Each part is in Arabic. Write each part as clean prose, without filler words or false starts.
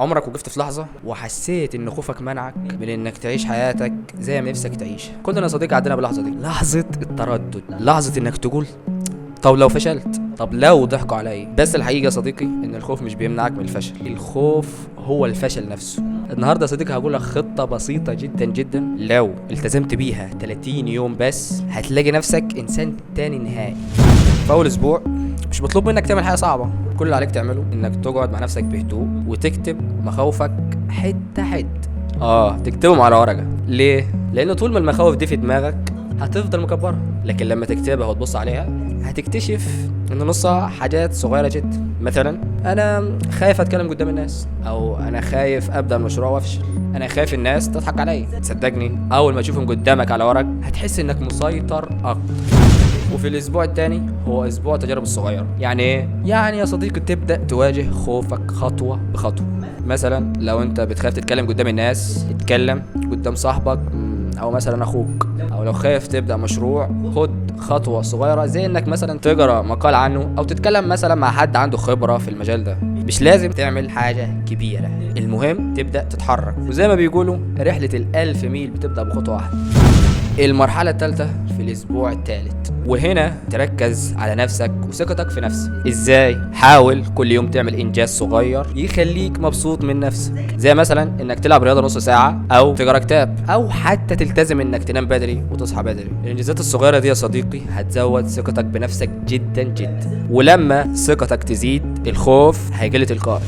عمرك وقفت في لحظة وحسيت ان خوفك منعك من انك تعيش حياتك زي ما نفسك تعيش؟ كلنا يا صديقي عدينا باللحظة دي، لحظة التردد، لحظة انك تقول طب لو فشلت، طب لو ضحكوا عليا. بس الحقيقة يا صديقي ان الخوف مش بيمنعك من الفشل، الخوف هو الفشل نفسه. النهارده يا صديقي هقول لك خطة بسيطة جدا جدا، لو التزمت بيها 30 يوم بس هتلاقي نفسك انسان تاني نهائي. في اول اسبوع مش مطلوب منك تعمل حاجة صعبة، كل اللي عليك تعمله انك تقعد مع نفسك بهدوء وتكتب مخاوفك حتة حتة. تكتبهم على ورقة. ليه؟ لان طول ما المخاوف دي في دماغك هتفضل مكبرها، لكن لما تكتبها وتبص عليها هتكتشف ان نصها حاجات صغيرة جدا. مثلا انا خايف اتكلم قدام الناس، او انا خايف ابدا مشروع وافشل، انا خايف الناس تضحك عليا. صدقني اول ما تشوفهم قدامك على ورق هتحس انك مسيطر اكتر. وفي الاسبوع الثاني هو اسبوع التجارب الصغيره. يعني ايه؟ يعني يا صديقي تبدا تواجه خوفك خطوه بخطوه. مثلا لو انت بتخاف تتكلم قدام الناس، اتكلم قدام صاحبك او مثلا اخوك. او لو خايف تبدا مشروع، خد خطوه صغيره زي انك مثلا تقرا مقال عنه او تتكلم مثلا مع حد عنده خبره في المجال ده. مش لازم تعمل حاجه كبيره، المهم تبدا تتحرك. وزي ما بيقولوا رحله ال1000 ميل بتبدا بخطوه واحده. المرحلة الثالثة في الأسبوع الثالث، وهنا تركز على نفسك وثقتك في نفسك. إزاي؟ حاول كل يوم تعمل إنجاز صغير يخليك مبسوط من نفسك، زي مثلا إنك تلعب رياضة نص ساعة، أو تقرأ كتاب، أو حتى تلتزم إنك تنام بدري وتصحى بدري. الإنجازات الصغيرة دي يا صديقي هتزود ثقتك بنفسك جدا جدا، ولما ثقتك تزيد الخوف هيقل تلقائي.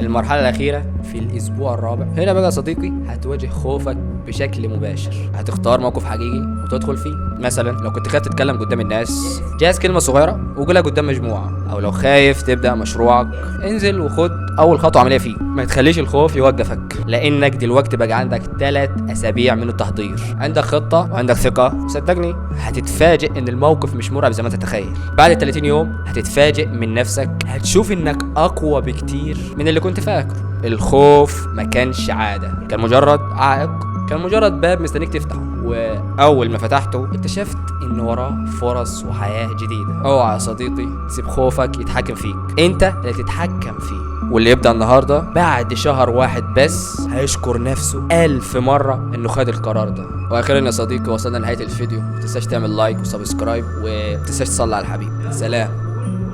المرحلة الأخيرة في الأسبوع الرابع، هنا بقى يا صديقي هتواجه خوفك بشكل مباشر. هتختار موقف حقيقي وتدخل فيه. مثلا لو كنت خايف تتكلم قدام الناس، جهز كلمة صغيرة وقولها قدام مجموعة. أو لو خايف تبدأ مشروعك، انزل وخد أول خطوة عملية فيه. ما تخليش الخوف يوقفك، لأنك دلوقتي بقى عندك 3 أسابيع من التحضير، عندك خطة وعندك ثقة. وصدقني هتتفاجئ إن الموقف مش مرعب زي ما أنت تتخيل. بعد 30 يوم هتتفاجئ من نفسك، هتشوف إنك أقوى بكتير من اللي كنت فاكره. الخوف ما كانش عادة، كان مجرد عائق، كان مجرد باب مستنيك تفتحه. واول ما فتحته اكتشفت ان وراه فرص وحياة جديدة. اوعى يا صديقي تسيب خوفك يتحكم فيك، انت اللي تتحكم فيه. واللي يبدأ النهاردة بعد شهر واحد بس هيشكر نفسه 1000 مرة انه خد القرار ده. واخيرا يا صديقي وصلنا لنهاية الفيديو، متنساش تعمل لايك وسبسكرايب، ومتنساش تصلي على الحبيب. سلام.